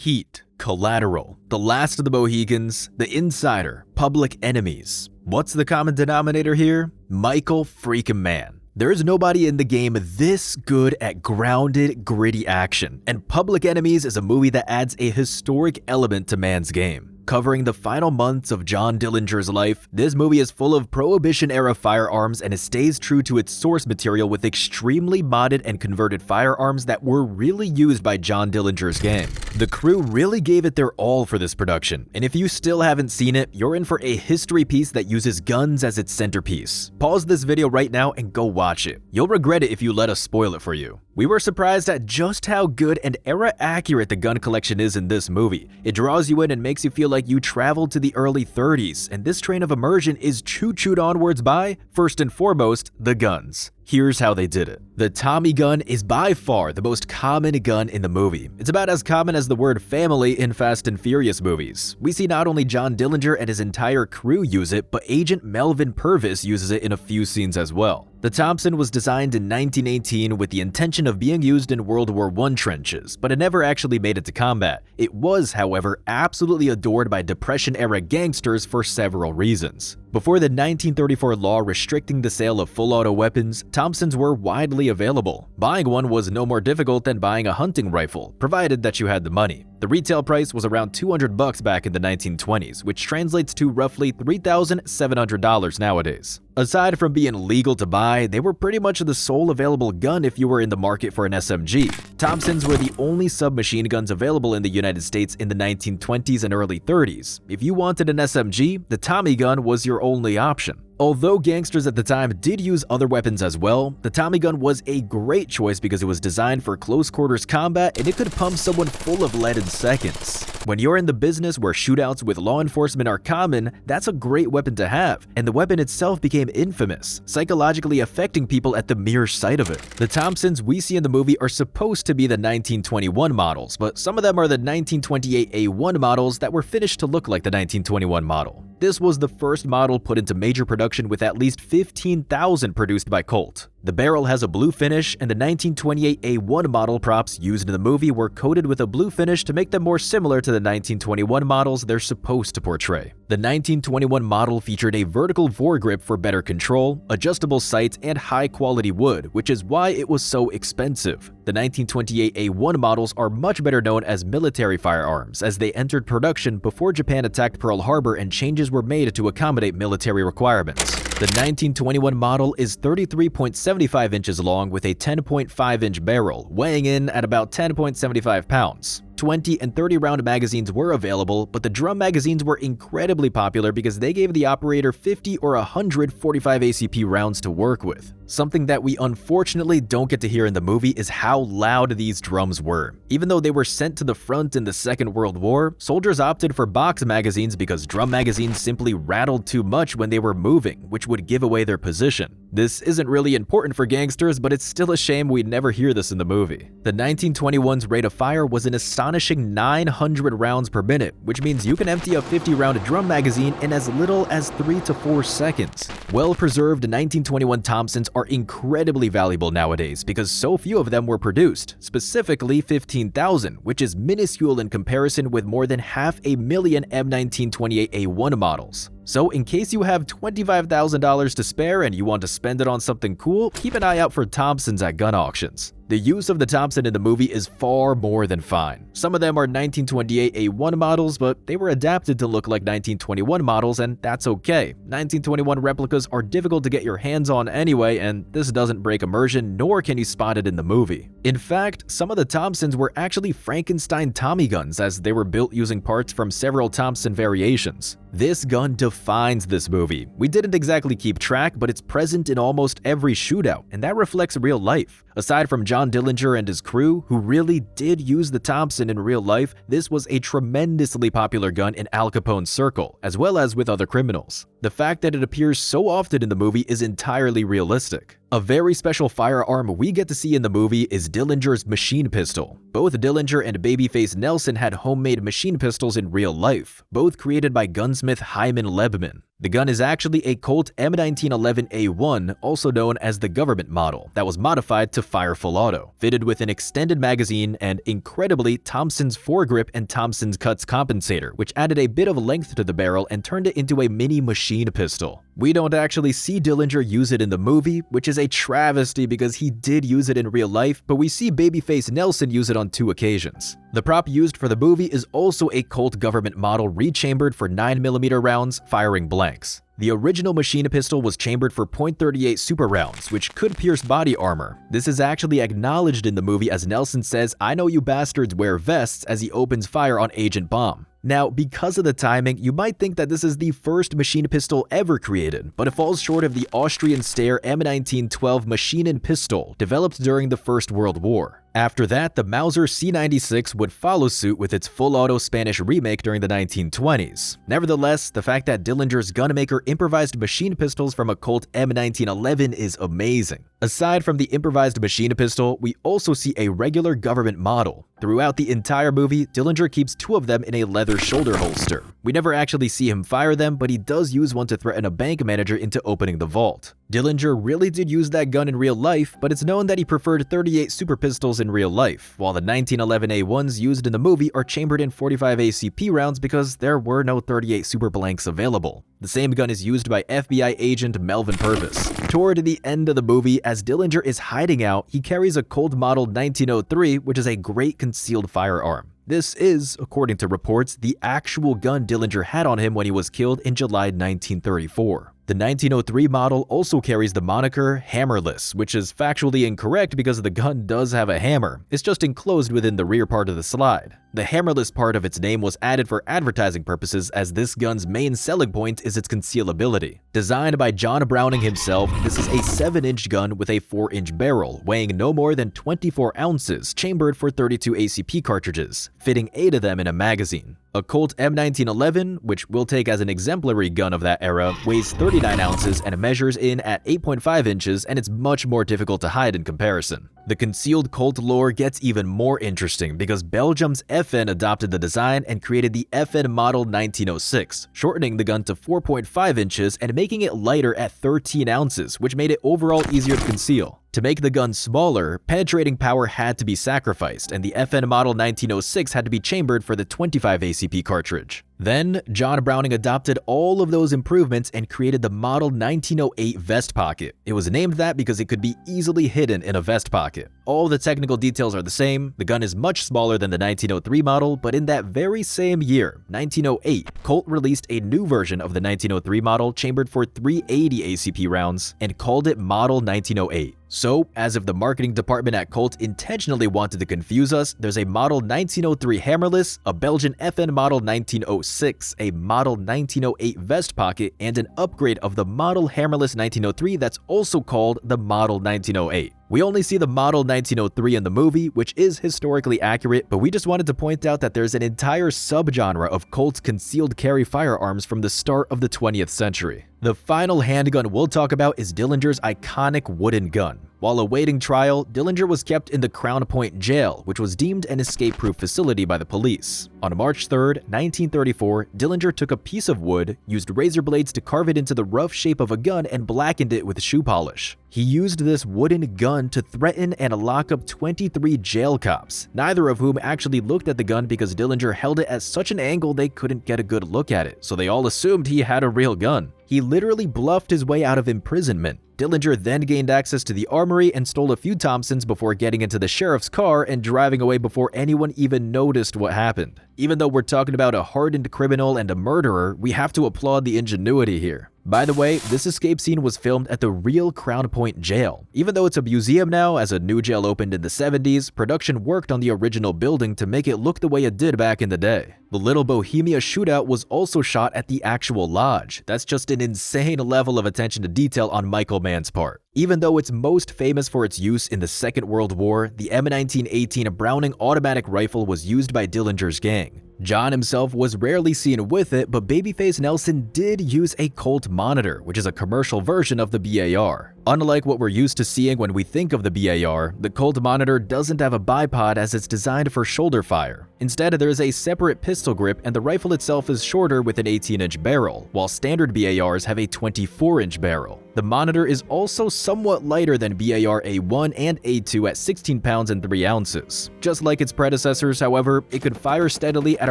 Heat, Collateral, The Last of the Mohicans, The Insider, Public Enemies. What's the common denominator here? Michael freaking Mann. There is nobody in the game this good at grounded, gritty action, and Public Enemies is a movie that adds a historic element to Mann's game. Covering the final months of John Dillinger's life, this movie is full of Prohibition-era firearms and it stays true to its source material with extremely modded and converted firearms that were really used by John Dillinger's game. The crew really gave it their all for this production, and if you still haven't seen it, you're in for a history piece that uses guns as its centerpiece. Pause this video right now and go watch it. You'll regret it if you let us spoil it for you. We were surprised at just how good and era-accurate the gun collection is in this movie. It draws you in and makes you feel like you traveled to the early 30s, and this train of immersion is choo-chooed onwards by, first and foremost, the guns. Here's how they did it. The Tommy gun is by far the most common gun in the movie. It's about as common as the word family in Fast and Furious movies. We see not only John Dillinger and his entire crew use it, but Agent Melvin Purvis uses it in a few scenes as well. The Thompson was designed in 1918 with the intention of being used in World War I trenches, but it never actually made it to combat. It was, however, absolutely adored by Depression-era gangsters for several reasons. Before the 1934 law restricting the sale of full-auto weapons, Thompsons were widely available. Buying one was no more difficult than buying a hunting rifle, provided that you had the money. The retail price was around $200 back in the 1920s, which translates to roughly $3,700 nowadays. Aside from being legal to buy, they were pretty much the sole available gun if you were in the market for an SMG. Thompsons were the only submachine guns available in the United States in the 1920s and early 30s. If you wanted an SMG, the Tommy gun was your only option. Although gangsters at the time did use other weapons as well, the Tommy gun was a great choice because it was designed for close quarters combat and it could pump someone full of lead in seconds. When you're in the business where shootouts with law enforcement are common, that's a great weapon to have, and the weapon itself became infamous, psychologically affecting people at the mere sight of it. The Thompsons we see in the movie are supposed to be the 1921 models, but some of them are the 1928 A1 models that were finished to look like the 1921 model. This was the first model put into major production with at least 15,000 produced by Colt. The barrel has a blue finish, and the 1928 A1 model props used in the movie were coated with a blue finish to make them more similar to the 1921 models they're supposed to portray. The 1921 model featured a vertical foregrip for better control, adjustable sights, and high-quality wood, which is why it was so expensive. The 1928 A1 models are much better known as military firearms, as they entered production before Japan attacked Pearl Harbor and changes were made to accommodate military requirements. The 1921 model is 33.75 inches long with a 10.5-inch barrel, weighing in at about 10.75 pounds. 20 and 30 round magazines were available, but the drum magazines were incredibly popular because they gave the operator 50 or 145 ACP rounds to work with. Something that we unfortunately don't get to hear in the movie is how loud these drums were. Even though they were sent to the front in the Second World War, soldiers opted for box magazines because drum magazines simply rattled too much when they were moving, which would give away their position. This isn't really important for gangsters, but it's still a shame we never hear this in the movie. The 1921's rate of fire was an astonishing 900 rounds per minute, which means you can empty a 50-round drum magazine in as little as 3 to 4 seconds. Well-preserved 1921 Thompsons are incredibly valuable nowadays because so few of them were produced, specifically 15,000, which is minuscule in comparison with more than 500,000 M1928 A1 models. So in case you have $25,000 to spare and you want to spend it on something cool, keep an eye out for Thompsons at gun auctions. The use of the Thompson in the movie is far more than fine. Some of them are 1928 A1 models, but they were adapted to look like 1921 models, and that's okay. 1921 replicas are difficult to get your hands on anyway, and this doesn't break immersion, nor can you spot it in the movie. In fact, some of the Thompsons were actually Frankenstein Tommy guns, as they were built using parts from several Thompson variations. This gun defines this movie. We didn't exactly keep track, but it's present in almost every shootout, and that reflects real life. Aside from John Dillinger and his crew, who really did use the Thompson in real life, this was a tremendously popular gun in Al Capone's circle, as well as with other criminals. The fact that it appears so often in the movie is entirely realistic. A very special firearm we get to see in the movie is Dillinger's machine pistol. Both Dillinger and Babyface Nelson had homemade machine pistols in real life, both created by gunsmith Hyman Lebman. The gun is actually a Colt M1911A1, also known as the government model, that was modified to fire full auto, fitted with an extended magazine and, incredibly, Thompson's foregrip and Thompson's cuts compensator, which added a bit of length to the barrel and turned it into a mini machine pistol. We don't actually see Dillinger use it in the movie, which is a travesty because he did use it in real life, but we see babyface Nelson use it on 2 occasions. The prop used for the movie is also a Colt government model rechambered for 9mm rounds, firing blanks. The original machine pistol was chambered for .38 super rounds, which could pierce body armor. This is actually acknowledged in the movie as Nelson says, "I know you bastards wear vests," as he opens fire on Agent Bomb. Now, because of the timing, you might think that this is the first machine pistol ever created, but it falls short of the Austrian Steyr M1912 machine pistol, developed during the First World War. After that, the Mauser C96 would follow suit with its full-auto Spanish remake during the 1920s. Nevertheless, the fact that Dillinger's gunmaker improvised machine pistols from a Colt M1911 is amazing. Aside from the improvised machine pistol, we also see a regular government model. Throughout the entire movie, Dillinger keeps 2 of them in a leather shoulder holster. We never actually see him fire them, but he does use one to threaten a bank manager into opening the vault. Dillinger really did use that gun in real life, but it's known that he preferred .38 super pistols in real life, while the 1911A1s used in the movie are chambered in .45 ACP rounds because there were no .38 super blanks available. The same gun is used by FBI agent Melvin Purvis. Toward the end of the movie, as Dillinger is hiding out, he carries a Colt Model 1903, which is a great concealed firearm. This is, according to reports, the actual gun Dillinger had on him when he was killed in July 1934. The 1903 model also carries the moniker Hammerless, which is factually incorrect because the gun does have a hammer. It's just enclosed within the rear part of the slide. The hammerless part of its name was added for advertising purposes, as this gun's main selling point is its concealability. Designed by John Browning himself, this is a 7-inch gun with a 4-inch barrel, weighing no more than 24 ounces, chambered for 32 ACP cartridges, fitting 8 of them in a magazine. A Colt M1911, which we'll take as an exemplary gun of that era, weighs 39 ounces and measures in at 8.5 inches, and it's much more difficult to hide in comparison. The concealed Colt lore gets even more interesting because Belgium's FN adopted the design and created the FN Model 1906, shortening the gun to 4.5 inches and making it lighter at 13 ounces, which made it overall easier to conceal. To make the gun smaller, penetrating power had to be sacrificed, and the FN Model 1906 had to be chambered for the 25 ACP cartridge. Then, John Browning adopted all of those improvements and created the Model 1908 vest pocket. It was named that because it could be easily hidden in a vest pocket. All the technical details are the same. The gun is much smaller than the 1903 model, but in that very same year, 1908, Colt released a new version of the 1903 model chambered for 380 ACP rounds and called it Model 1908. So, as if the marketing department at Colt intentionally wanted to confuse us, there's a Model 1903 hammerless, a Belgian FN Model 1906, a Model 1908 vest pocket, and an upgrade of the Model hammerless 1903 that's also called the Model 1908. We only see the Model 1903 in the movie, which is historically accurate, but we just wanted to point out that there's an entire subgenre of Colt's concealed carry firearms from the start of the 20th century. The final handgun we'll talk about is Dillinger's iconic wooden gun. While awaiting trial, Dillinger was kept in the Crown Point jail, which was deemed an escape-proof facility by the police. On March 3, 1934, Dillinger took a piece of wood, used razor blades to carve it into the rough shape of a gun, and blackened it with shoe polish. He used this wooden gun to threaten and lock up 23 jail cops, neither of whom actually looked at the gun because Dillinger held it at such an angle they couldn't get a good look at it, so they all assumed he had a real gun. He literally bluffed his way out of imprisonment. Dillinger then gained access to the armory and stole a few Thompsons before getting into the sheriff's car and driving away before anyone even noticed what happened. Even though we're talking about a hardened criminal and a murderer, we have to applaud the ingenuity here. By the way, this escape scene was filmed at the real Crown Point jail. Even though it's a museum now, as a new jail opened in the 70s, production worked on the original building to make it look the way it did back in the day. The Little Bohemia shootout was also shot at the actual lodge. That's just an insane level of attention to detail on Michael Mann's part. Even though it's most famous for its use in the Second World War, the M1918 Browning automatic rifle was used by Dillinger's gang. John himself was rarely seen with it, but Babyface Nelson did use a Colt Monitor, which is a commercial version of the BAR. Unlike what we're used to seeing when we think of the BAR, the Colt Monitor doesn't have a bipod as it's designed for shoulder fire. Instead, there is a separate pistol grip and the rifle itself is shorter with an 18-inch barrel, while standard BARs have a 24-inch barrel. The Monitor is also somewhat lighter than BAR A1 and A2 at 16 pounds and 3 ounces. Just like its predecessors, however, it could fire steadily at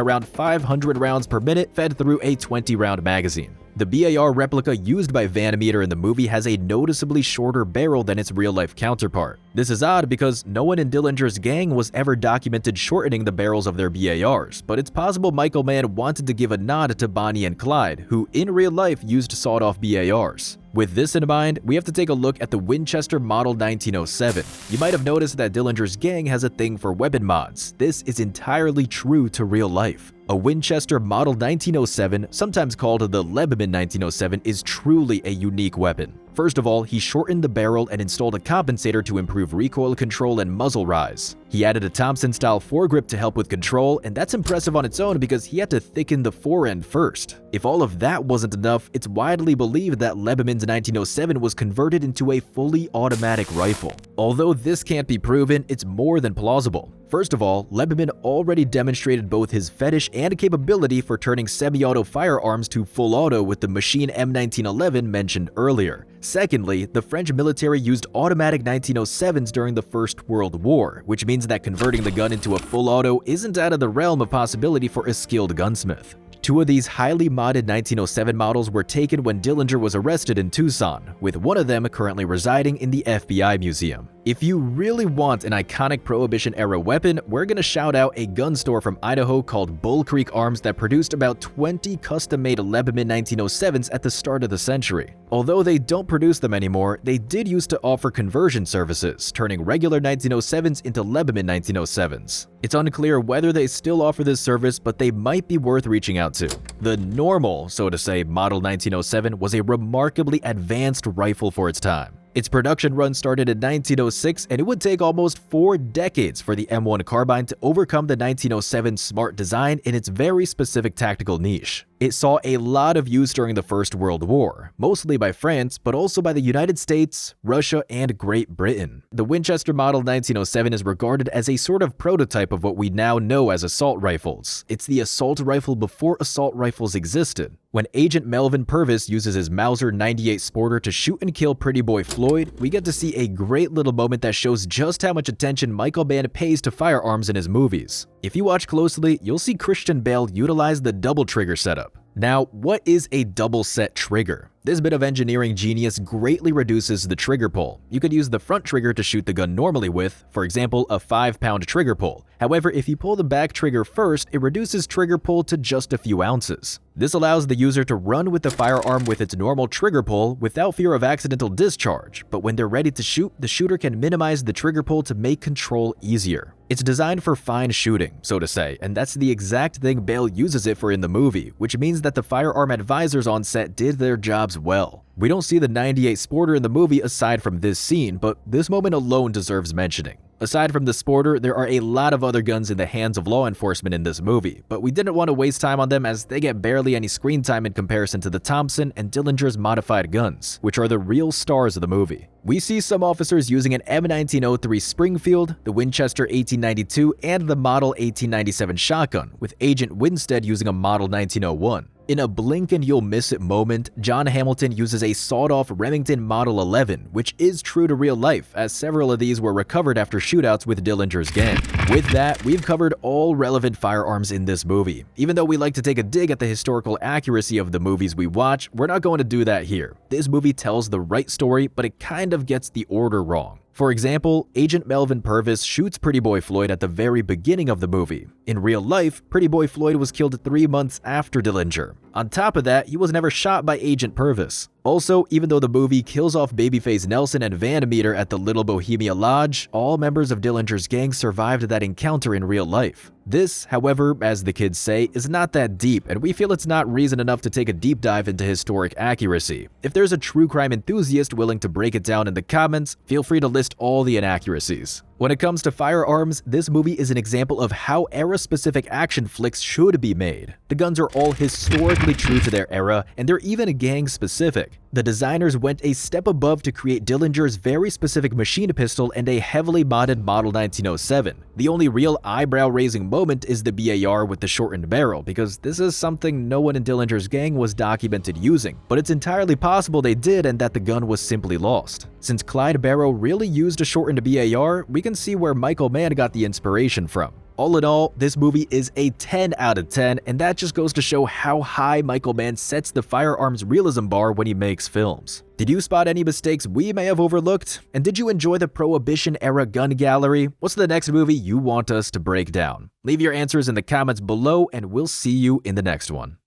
around 500 rounds per minute fed through a 20-round magazine. The BAR replica used by Van Meter in the movie has a noticeably shorter barrel than its real-life counterpart. This is odd because no one in Dillinger's gang was ever documented shortening the barrels of their BARs, but it's possible Michael Mann wanted to give a nod to Bonnie and Clyde, who in real life used sawed-off BARs. With this in mind, we have to take a look at the Winchester Model 1907. You might have noticed that Dillinger's gang has a thing for weapon mods. This is entirely true to real life. A Winchester Model 1907, sometimes called the Lebman 1907, is truly a unique weapon. First of all, he shortened the barrel and installed a compensator to improve recoil control and muzzle rise. He added a Thompson-style foregrip to help with control, and that's impressive on its own because he had to thicken the forend first. If all of that wasn't enough, it's widely believed that Lebman's 1907 was converted into a fully automatic rifle. Although this can't be proven, it's more than plausible. First of all, Lebman already demonstrated both his fetish and capability for turning semi-auto firearms to full auto with the Machine M1911 mentioned earlier. Secondly, the French military used automatic 1907s during the First World War, which means that converting the gun into a full auto isn't out of the realm of possibility for a skilled gunsmith. Two of these highly modded 1907 models were taken when Dillinger was arrested in Tucson, with one of them currently residing in the FBI museum. If you really want an iconic Prohibition-era weapon, we're gonna shout out a gun store from Idaho called Bull Creek Arms that produced about 20 custom-made Lebman 1907s at the start of the century. Although they don't produce them anymore, they did used to offer conversion services, turning regular 1907s into Lebman 1907s. It's unclear whether they still offer this service, but they might be worth reaching out to. The normal, so to say, Model 1907 was a remarkably advanced rifle for its time. Its production run started in 1906, and it would take almost 4 decades for the M1 carbine to overcome the 1907 smart design in its very specific tactical niche. It saw a lot of use during the First World War, mostly by France, but also by the United States, Russia, and Great Britain. The Winchester Model 1907 is regarded as a sort of prototype of what we now know as assault rifles. It's the assault rifle before assault rifles existed. When Agent Melvin Purvis uses his Mauser 98 Sporter to shoot and kill Pretty Boy Floyd, we get to see a great little moment that shows just how much attention Michael Mann pays to firearms in his movies. If you watch closely, you'll see Christian Bale utilize the double trigger setup. Now, what is a double set trigger? This bit of engineering genius greatly reduces the trigger pull. You could use the front trigger to shoot the gun normally with, for example, a 5-pound trigger pull. However, if you pull the back trigger first, it reduces trigger pull to just a few ounces. This allows the user to run with the firearm with its normal trigger pull without fear of accidental discharge, but when they're ready to shoot, the shooter can minimize the trigger pull to make control easier. It's designed for fine shooting, so to say, and that's the exact thing Bale uses it for in the movie, which means that the firearm advisors on set did their jobs well. We don't see the 98 Sporter in the movie aside from this scene, but this moment alone deserves mentioning. Aside from the Sporter, there are a lot of other guns in the hands of law enforcement in this movie, but we didn't want to waste time on them as they get barely any screen time in comparison to the Thompson and Dillinger's modified guns, which are the real stars of the movie. We see some officers using an M1903 Springfield, the Winchester 1892, and the Model 1897 shotgun, with Agent Winstead using a Model 1901. In a blink and you'll miss it moment, John Hamilton uses a sawed-off Remington Model 11, which is true to real life, as several of these were recovered after shootouts with Dillinger's gang. With that, we've covered all relevant firearms in this movie. Even though we like to take a dig at the historical accuracy of the movies we watch, we're not going to do that here. This movie tells the right story, but it kind of gets the order wrong. For example, Agent Melvin Purvis shoots Pretty Boy Floyd at the very beginning of the movie. In real life, Pretty Boy Floyd was killed 3 months after Dillinger. On top of that, he was never shot by Agent Purvis. Also, even though the movie kills off Babyface Nelson and Van Meter at the Little Bohemia Lodge, all members of Dillinger's gang survived that encounter in real life. This, however, as the kids say, is not that deep, and we feel it's not reason enough to take a deep dive into historic accuracy. If there's a true crime enthusiast willing to break it down in the comments, feel free to list all the inaccuracies. When it comes to firearms, this movie is an example of how era-specific action flicks should be made. The guns are all historically true to their era, and they're even gang-specific. The designers went a step above to create Dillinger's very specific machine pistol and a heavily modded Model 1907. The only real eyebrow-raising moment is the BAR with the shortened barrel, because this is something no one in Dillinger's gang was documented using, but it's entirely possible they did and that the gun was simply lost. Since Clyde Barrow really used a shortened BAR, we can see where Michael Mann got the inspiration from. All in all, this movie is a 10 out of 10, and that just goes to show how high Michael Mann sets the firearms realism bar when he makes films. Did you spot any mistakes we may have overlooked? And did you enjoy the Prohibition-era gun gallery? What's the next movie you want us to break down? Leave your answers in the comments below, and we'll see you in the next one.